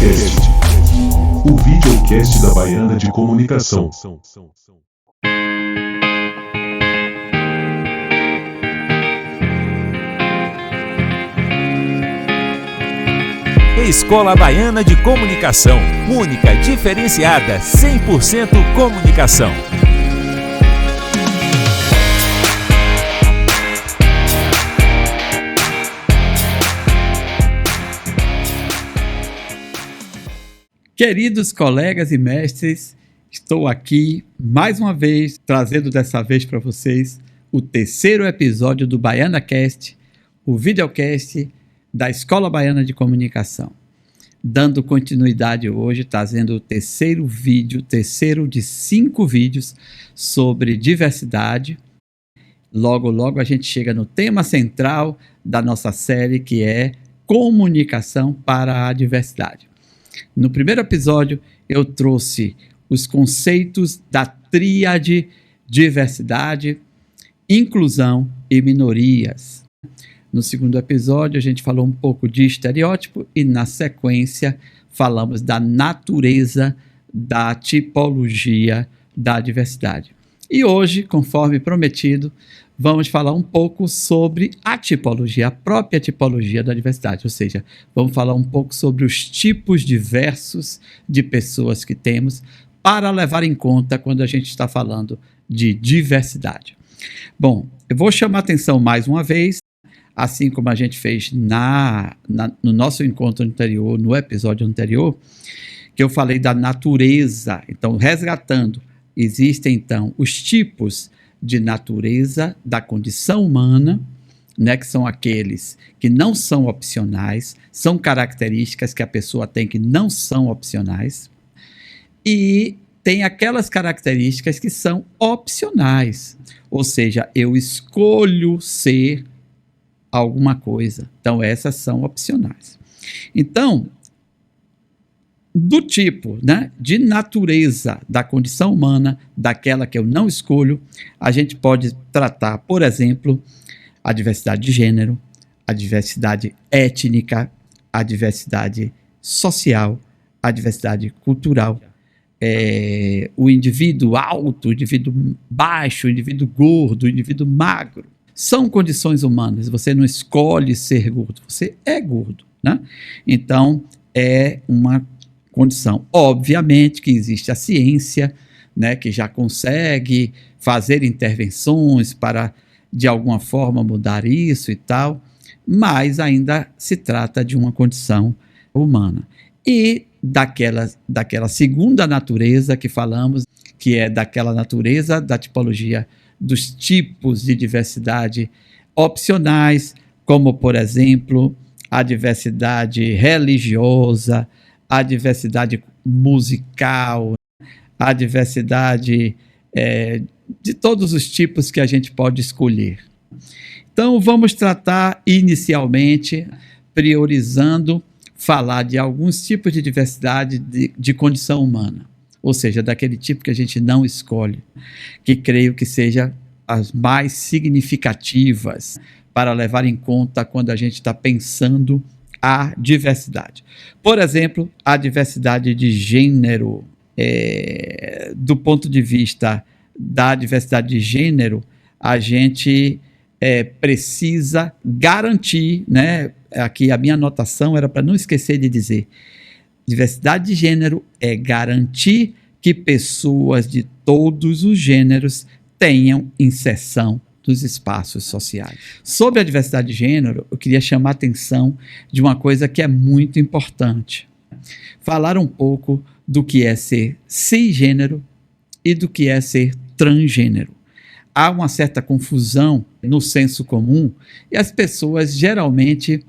Videocast, o videocast da Baiana de Comunicação. Escola Baiana de Comunicação, única, diferenciada, 100% comunicação. Queridos colegas e mestres, estou aqui mais uma vez, trazendo dessa vez para vocês o terceiro episódio do BaianaCast, o videocast da Escola Baiana de Comunicação. Dando continuidade hoje, trazendo o terceiro de 5 vídeos sobre diversidade. Logo a gente chega no tema central da nossa série, que é comunicação para a diversidade. No primeiro episódio, eu trouxe os conceitos da tríade diversidade, inclusão e minorias. No segundo episódio, a gente falou um pouco de estereótipo e, na sequência, falamos da natureza da tipologia da diversidade. E hoje, conforme prometido, vamos falar um pouco sobre a tipologia, a própria tipologia da diversidade, ou seja, vamos falar um pouco sobre os tipos diversos de pessoas que temos para levar em conta quando a gente está falando de diversidade. Bom, eu vou chamar a atenção mais uma vez, assim como a gente fez no nosso encontro anterior, no episódio anterior, que eu falei da natureza. Então, resgatando, existem então os tipos de natureza da condição humana, né, que são aqueles que não são opcionais, são características que a pessoa tem que não são opcionais, e tem aquelas características que são opcionais, ou seja, eu escolho ser alguma coisa. Então, essas são opcionais. Então, do tipo, né, de natureza da condição humana, daquela que eu não escolho, a gente pode tratar, por exemplo, a diversidade de gênero, a diversidade étnica, a diversidade social, a diversidade cultural, o indivíduo alto, o indivíduo baixo, o indivíduo gordo, o indivíduo magro. São condições humanas, você não escolhe ser gordo, você é gordo, né? Então, é uma condição. Obviamente que existe a ciência, né, que já consegue fazer intervenções para, de alguma forma, mudar isso e tal, mas ainda se trata de uma condição humana. E daquela segunda natureza que falamos, que é daquela natureza da tipologia dos tipos de diversidade opcionais, como, por exemplo, a diversidade religiosa, a diversidade musical, a diversidade de todos os tipos que a gente pode escolher. Então, vamos tratar inicialmente, priorizando, falar de alguns tipos de diversidade de condição humana, ou seja, daquele tipo que a gente não escolhe, que creio que seja as mais significativas para levar em conta quando a gente está pensando a diversidade. Por exemplo, a diversidade de gênero. Do ponto de vista da diversidade de gênero, a gente precisa garantir, né? Aqui a minha anotação era para não esquecer de dizer, diversidade de gênero é garantir que pessoas de todos os gêneros tenham inserção dos espaços sociais. Sobre a diversidade de gênero, eu queria chamar a atenção de uma coisa que é muito importante. Falar um pouco do que é ser cisgênero e do que é ser transgênero. Há uma certa confusão no senso comum e as pessoas geralmente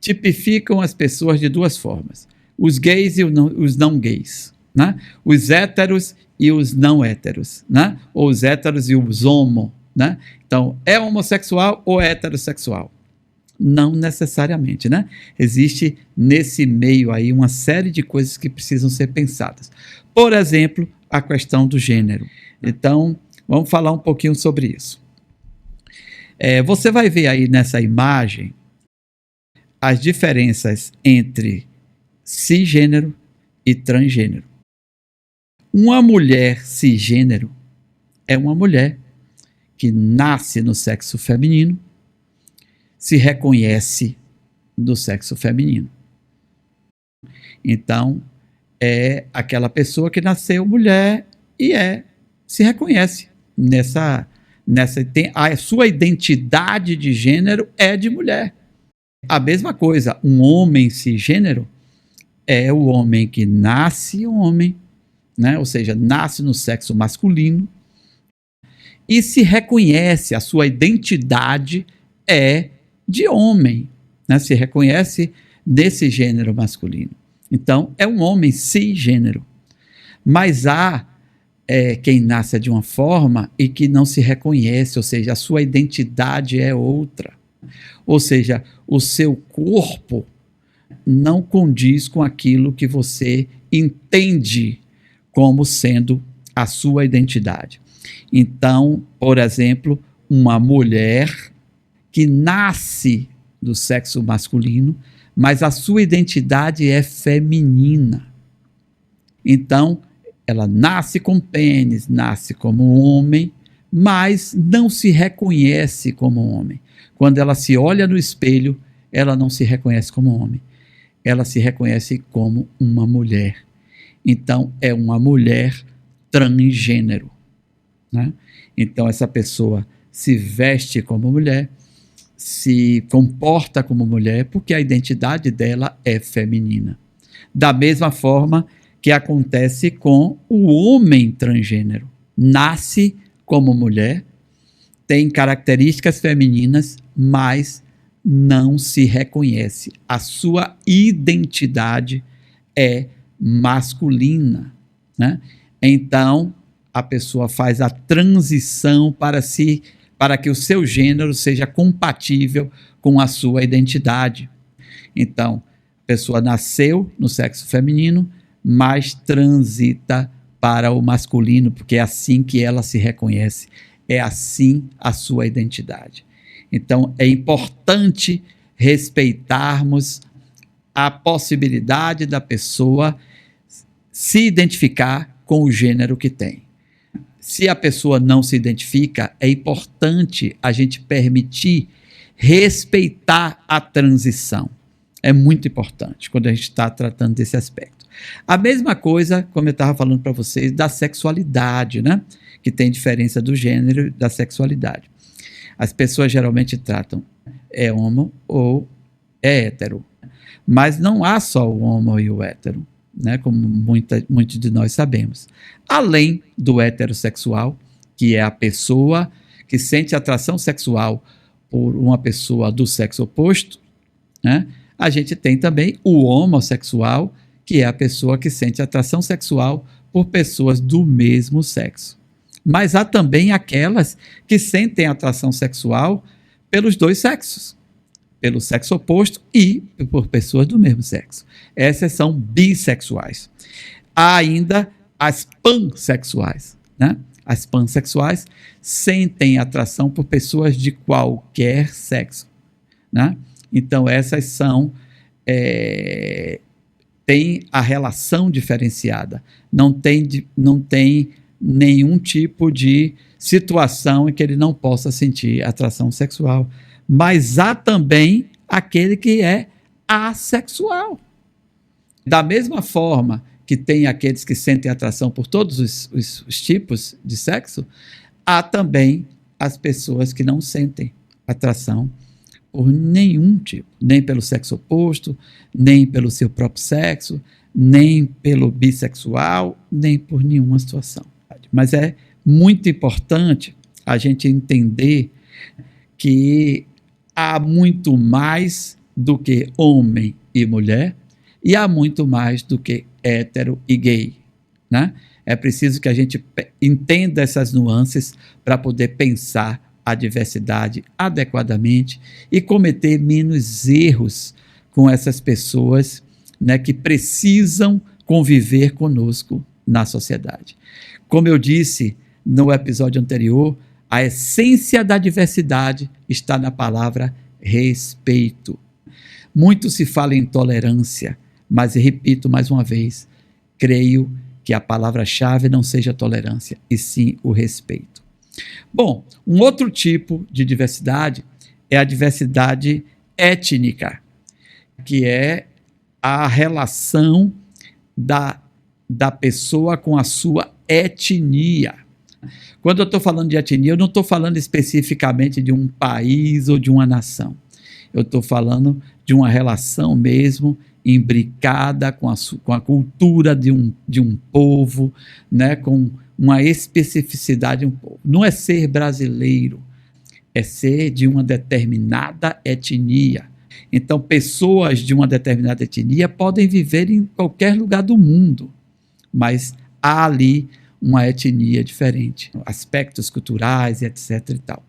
tipificam as pessoas de duas formas: os gays e os não gays, né? Os héteros e os não héteros, né? Ou os héteros e os homo, né? Então, é homossexual ou é heterossexual? Não necessariamente, né? Existe nesse meio aí uma série de coisas que precisam ser pensadas. Por exemplo, a questão do gênero. Então, vamos falar um pouquinho sobre isso. Você vai ver aí nessa imagem as diferenças entre cisgênero e transgênero. Uma mulher cisgênero é uma mulher que nasce no sexo feminino, se reconhece do sexo feminino. Então, é aquela pessoa que nasceu mulher e se reconhece a sua identidade de gênero é de mulher. A mesma coisa, um homem cisgênero é o homem que nasce homem, né? Ou seja, nasce no sexo masculino e se reconhece, a sua identidade é de homem, né? Se reconhece desse gênero masculino. Então, é um homem cisgênero. Mas há quem nasce de uma forma e que não se reconhece, ou seja, a sua identidade é outra. Ou seja, o seu corpo não condiz com aquilo que você entende como sendo a sua identidade. Então, por exemplo, uma mulher que nasce do sexo masculino, mas a sua identidade é feminina. Então, ela nasce com pênis, nasce como homem, mas não se reconhece como homem. Quando ela se olha no espelho, ela não se reconhece como homem. Ela se reconhece como uma mulher. Então, é uma mulher transgênero, né? Então, essa pessoa se veste como mulher, se comporta como mulher, porque a identidade dela é feminina. Da mesma forma que acontece com o homem transgênero. Nasce como mulher, tem características femininas, mas não se reconhece. A sua identidade é masculina, né? Então, a pessoa faz a transição para que o seu gênero seja compatível com a sua identidade. Então, a pessoa nasceu no sexo feminino, mas transita para o masculino, porque é assim que ela se reconhece, é assim a sua identidade. Então, é importante respeitarmos a possibilidade da pessoa se identificar com o gênero que tem. Se a pessoa não se identifica, é importante a gente permitir respeitar a transição. É muito importante quando a gente está tratando desse aspecto. A mesma coisa, como eu estava falando para vocês, da sexualidade, né? Que tem diferença do gênero e da sexualidade. As pessoas geralmente tratam homo ou hétero, mas não há só o homo e o hétero, né? Como muitos de nós sabemos. Além do heterossexual, que é a pessoa que sente atração sexual por uma pessoa do sexo oposto, né? A gente tem também o homossexual, que é a pessoa que sente atração sexual por pessoas do mesmo sexo. Mas há também aquelas que sentem atração sexual pelos dois sexos, pelo sexo oposto e por pessoas do mesmo sexo. Essas são bissexuais. Há ainda as pansexuais, né? As pansexuais sentem atração por pessoas de qualquer sexo, né? Então, essas são tem a relação diferenciada. Não tem nenhum tipo de situação em que ele não possa sentir atração sexual. Mas há também aquele que é assexual. Da mesma forma que tem aqueles que sentem atração por todos os tipos de sexo, há também as pessoas que não sentem atração por nenhum tipo, nem pelo sexo oposto, nem pelo seu próprio sexo, nem pelo bissexual, nem por nenhuma situação. Mas é muito importante a gente entender que há muito mais do que homem e mulher, e há muito mais do que hétero e gay, né? É preciso que a gente entenda essas nuances para poder pensar a diversidade adequadamente e cometer menos erros com essas pessoas, né, que precisam conviver conosco na sociedade. Como eu disse no episódio anterior, a essência da diversidade está na palavra respeito. Muito se fala em tolerância, Mas repito mais uma vez, creio que a palavra-chave não seja a tolerância, e sim o respeito. Bom, um outro tipo de diversidade é a diversidade étnica, que é a relação da pessoa com a sua etnia. Quando eu estou falando de etnia, eu não estou falando especificamente de um país ou de uma nação. Eu estou falando de uma relação mesmo imbricada com a cultura de um povo, né, com uma especificidade de um povo. Não é ser brasileiro, é ser de uma determinada etnia. Então, pessoas de uma determinada etnia podem viver em qualquer lugar do mundo, mas há ali uma etnia diferente, aspectos culturais, etc. e tal.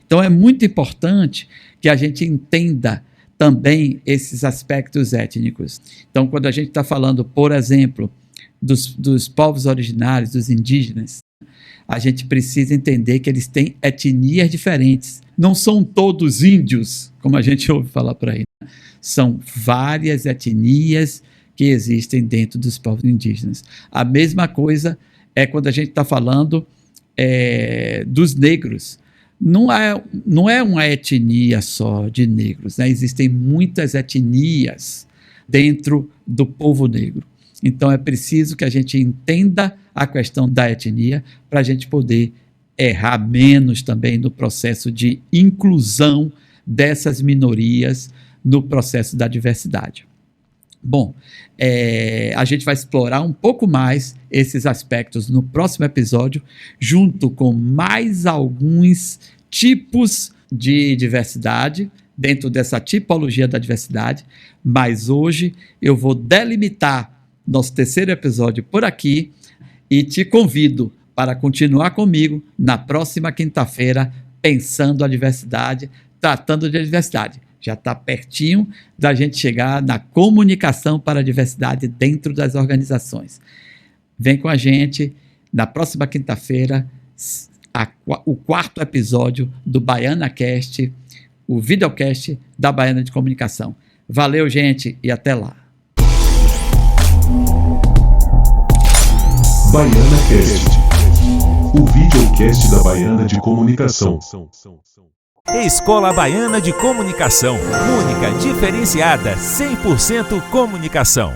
Então, é muito importante que a gente entenda também esses aspectos étnicos. Então, quando a gente está falando, por exemplo, dos povos originários, dos indígenas, a gente precisa entender que eles têm etnias diferentes. Não são todos índios, como a gente ouve falar por aí. São várias etnias que existem dentro dos povos indígenas. A mesma coisa é quando a gente está falando dos negros. Não é uma etnia só de negros, né? Existem muitas etnias dentro do povo negro. Então é preciso que a gente entenda a questão da etnia para a gente poder errar menos também no processo de inclusão dessas minorias no processo da diversidade. Bom, a gente vai explorar um pouco mais esses aspectos no próximo episódio, junto com mais alguns tipos de diversidade, dentro dessa tipologia da diversidade, mas hoje eu vou delimitar nosso terceiro episódio por aqui e te convido para continuar comigo na próxima quinta-feira, pensando a diversidade, tratando de diversidade. Já está pertinho da gente chegar na comunicação para a diversidade dentro das organizações. Vem com a gente na próxima quinta-feira, o quarto episódio do BaianaCast, o videocast da Baiana de Comunicação. Valeu, gente, e até lá. BaianaCast, o videocast da Baiana de Comunicação. Escola Baiana de Comunicação, única, diferenciada, 100% comunicação.